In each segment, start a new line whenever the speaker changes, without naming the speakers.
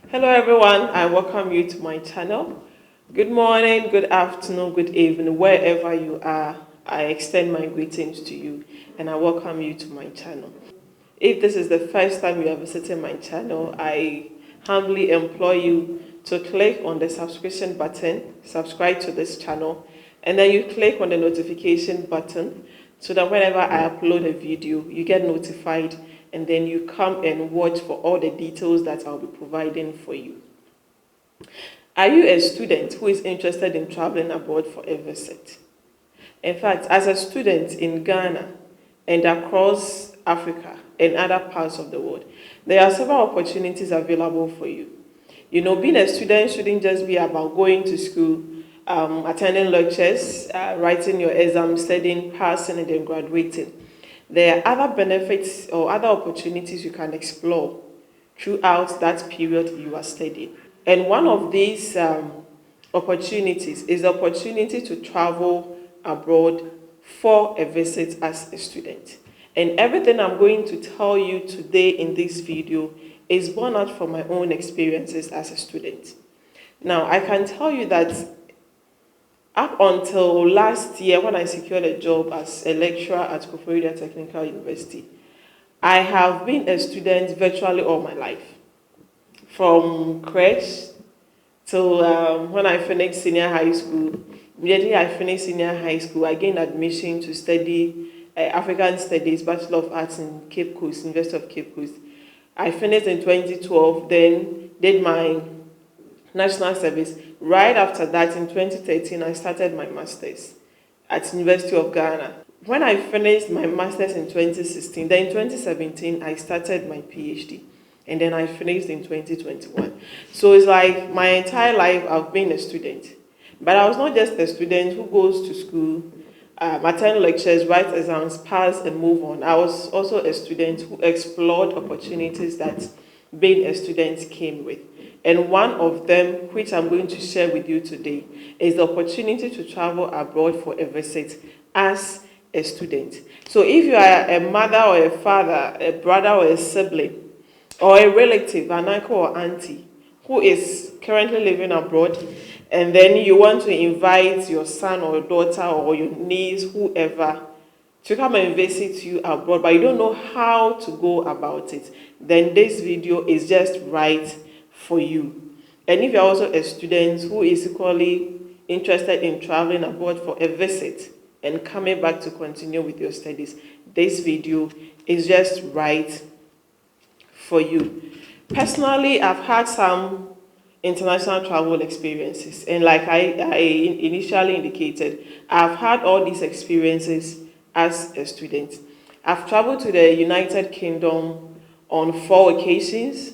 Hello everyone, I welcome you to my channel. Good morning, good afternoon, good evening, wherever you are. I extend my greetings to you and I welcome you to my channel. If this is the first time you are visiting my channel, I humbly implore you to click on the subscription button, subscribe to this channel, and then you click on the notification button so that whenever I upload a video, you get notified and then you come and watch for all the details that I'll be providing for you. Are you a student who is interested in traveling abroad for a visit? In fact, as a student in Ghana and across Africa and other parts of the world, there are several opportunities available for you. You know, being a student shouldn't just be about going to school, attending lectures, writing your exams, studying, passing, and then graduating. There are other benefits or other opportunities you can explore throughout that period you are studying. And one of these opportunities is the opportunity to travel abroad for a visit as a student. And everything I'm going to tell you today in this video is born out from my own experiences as a student. Now, I can tell you that up until last year, when I secured a job as a lecturer at Koforidua Technical University, I have been a student virtually all my life. From crèche till when I finished senior high school. Immediately I finished senior high school, I gained admission to study African Studies, Bachelor of Arts in Cape Coast, University of Cape Coast. I finished in 2012, then did my national service. Right after that, in 2013, I started my master's at University of Ghana. When I finished my master's in 2016, then in 2017, I started my PhD. And then I finished in 2021. So it's like my entire life I've been a student. But I was not just a student who goes to school, attend lectures, write exams, pass and move on. I was also a student who explored opportunities that being a student came with. And one of them, which I'm going to share with you today, is the opportunity to travel abroad for a visit as a student. So if you are a mother or a father, a brother or a sibling, or a relative, an uncle or auntie, who is currently living abroad, and then you want to invite your son or daughter or your niece, whoever, to come and visit you abroad, but you don't know how to go about it, then this video is just right for you. And if you're also a student who is equally interested in traveling abroad for a visit and coming back to continue with your studies, this video is just right for you. Personally, I've had some international travel experiences, and like I initially indicated, I've had all these experiences as a student. I've traveled to the United Kingdom on 4 occasions.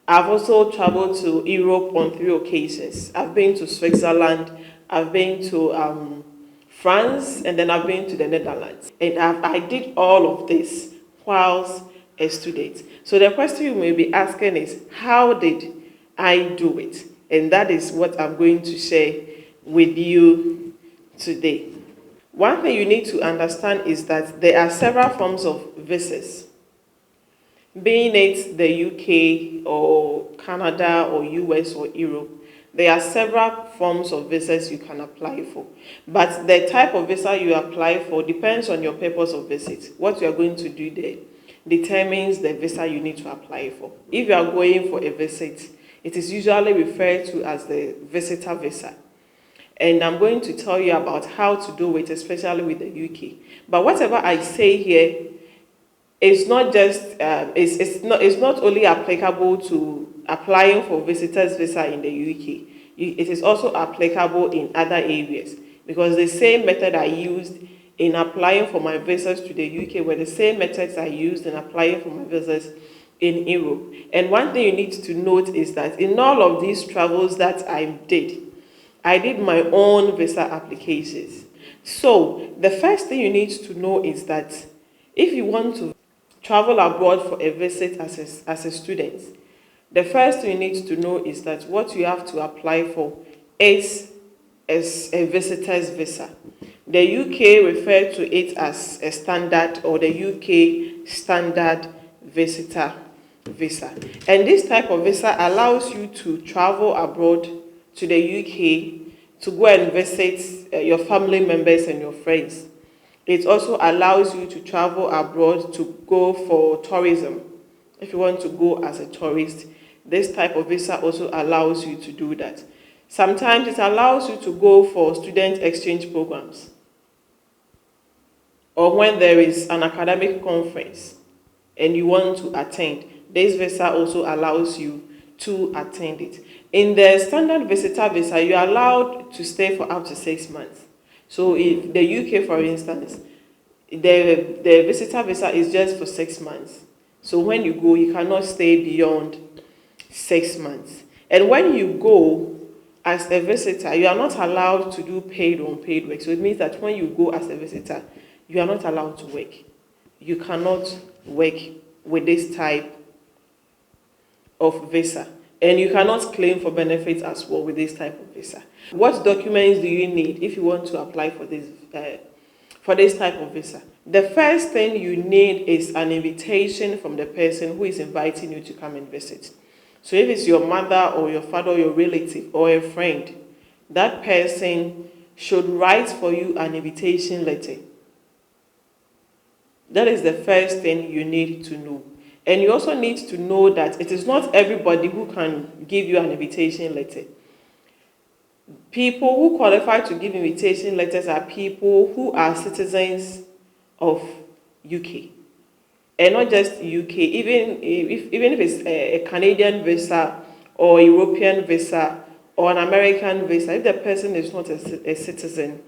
I've also traveled to Europe on 3 occasions. I've been to Switzerland, I've been to France, and then I've been to the Netherlands. And I did all of this whilst a student. So the question you may be asking is, how did I do it? And that is what I'm going to share with you today. One thing you need to understand is that there are several forms of visas. Being it the UK or Canada or US or Europe, there are several forms of visas you can apply for. But the type of visa you apply for depends on your purpose of visit. What you are going to do there determines the visa you need to apply for. If you are going for a visit, it is usually referred to as the visitor visa. And I'm going to tell you about how to do it, especially with the UK. But whatever I say here is not just, it's not only applicable to applying for visitors visa in the UK. It is also applicable in other areas, because the same method I used in applying for my visas to the UK were the same methods I used in applying for my visas in Europe. And one thing you need to note is that in all of these travels that I did my own visa applications. So the first thing you need to know is that if you want to travel abroad for a visit as a student, the first thing you need to know is that what you have to apply for is a visitor's visa. The UK refer to it as a standard, or the UK standard visitor visa. And this type of visa allows you to travel abroad to the UK to go and visit your family members and your friends. It also allows you to travel abroad to go for tourism. If you want to go as a tourist, this type of visa also allows you to do that. Sometimes it allows you to go for student exchange programs, or when there is an academic conference and you want to attend, this visa also allows you to attend it. In the standard visitor visa, you are allowed to stay for up to 6 months. So if the UK, for instance, the visitor visa is just for 6 months. So when you go, you cannot stay beyond 6 months. And when you go as a visitor, you are not allowed to do paid or unpaid work. So it means that when you go as a visitor, you are not allowed to work. You cannot work with this type of visa. And you cannot claim for benefits as well with this type of visa. What documents do you need if you want to apply for this type of visa? The first thing you need is an invitation from the person who is inviting you to come and visit. So if it's your mother or your father or your relative or a friend, that person should write for you an invitation letter. That is the first thing you need to know. And you also need to know that it is not everybody who can give you an invitation letter. People who qualify to give invitation letters are people who are citizens of UK. And not just UK, even if it's a Canadian visa or a European visa or an American visa, if the person is not a citizen,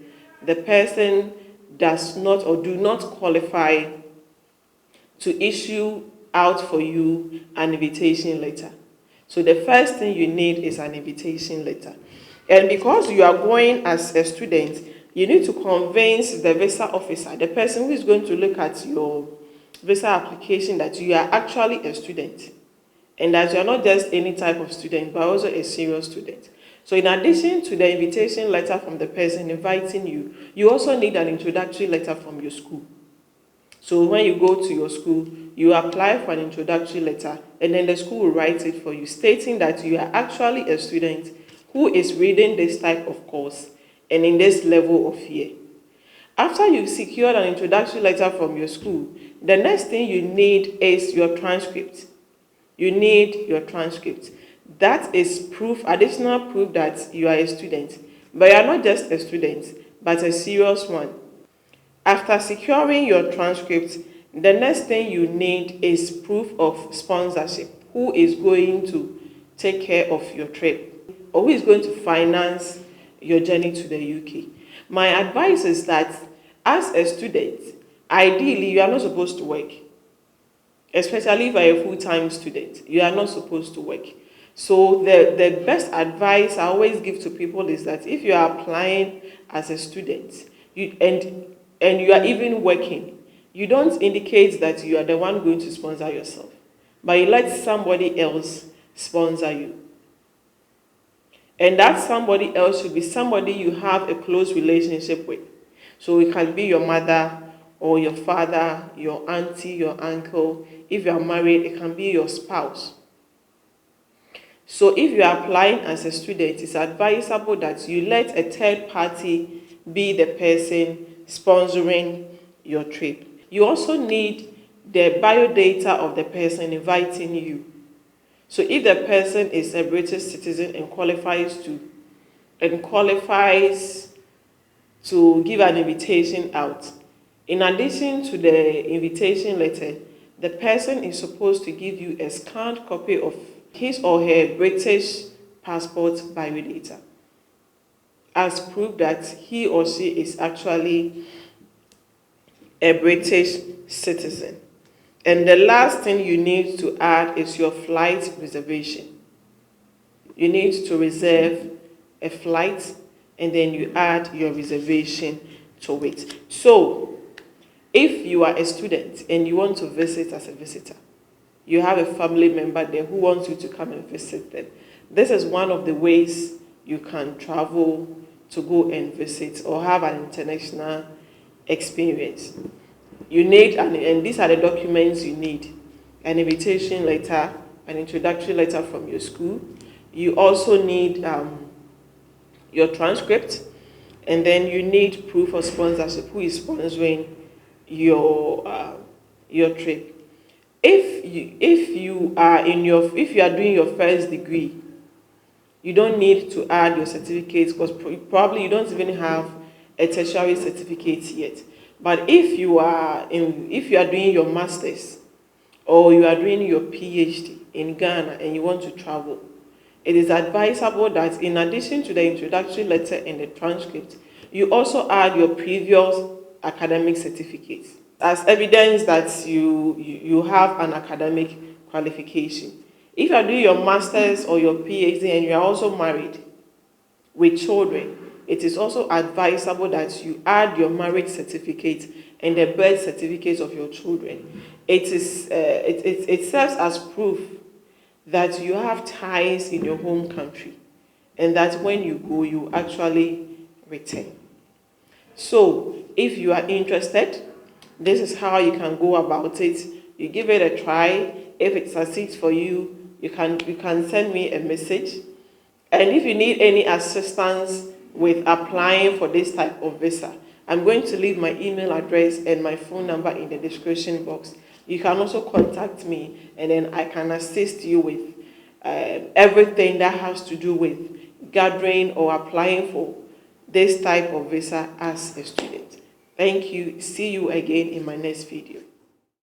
the person does not or do not qualify to issue out for you an invitation letter. So the first thing you need is an invitation letter. And because you are going as a student, you need to convince the visa officer, the person who is going to look at your visa application, that you are actually a student and that you are not just any type of student, but also a serious student. So in addition to the invitation letter from the person inviting you, you also need an introductory letter from your school. So when you go to your school, you apply for an introductory letter, and then the school will write it for you, stating that you are actually a student who is reading this type of course and in this level of year. After you've secured an introductory letter from your school, the next thing you need is your transcript. You need your transcript. That is proof, additional proof that you are a student. But you are not just a student, but a serious one. After securing your transcript, the next thing you need is proof of sponsorship. Who is going to take care of your trip? Or who is going to finance your journey to the UK? My advice is that as a student, ideally you are not supposed to work. Especially if you are a full-time student, you are not supposed to work. So the best advice I always give to people is that if you are applying as a student and you are even working, you don't indicate that you are the one going to sponsor yourself, but you let somebody else sponsor you. And that somebody else should be somebody you have a close relationship with. So it can be your mother or your father, your auntie, your uncle. If you are married, it can be your spouse. So if you are applying as a student, it's advisable that you let a third party be the person sponsoring your trip. You also need the biodata of the person inviting you. So if the person is a British citizen and qualifies to give an invitation out, in addition to the invitation letter, the person is supposed to give you a scanned copy of his or her British passport biodata as proof that he or she is actually a British citizen. And the last thing you need to add is your flight reservation. You need to reserve a flight and then you add your reservation to it. So, if you are a student and you want to visit as a visitor, you have a family member there who wants you to come and visit them, this is one of the ways you can travel to go and visit or have an international experience. You need, and these are the documents you need. an invitation letter, an introductory letter from your school. You also need your transcript, and then you need proof of sponsorship, who is sponsoring your trip. If you are doing your first degree, you don't need to add your certificates, because probably you don't even have a tertiary certificate yet. But if you are doing your masters, or you are doing your PhD in Ghana and you want to travel, it is advisable that in addition to the introductory letter and the transcript, you also add your previous academic certificates as evidence that you have an academic qualification. If you are doing your master's or your PhD and you are also married with children, it is also advisable that you add your marriage certificate and the birth certificates of your children. It serves as proof that you have ties in your home country, and that when you go, you actually return. So if you are interested, this is how you can go about it. You give it a try. If it succeeds for you, you can send me a message. And if you need any assistance with applying for this type of visa, I'm going to leave my email address and my phone number in the description box. You can also contact me, and then I can assist you with everything that has to do with gathering or applying for this type of visa as a student. Thank you. See you again in my next video.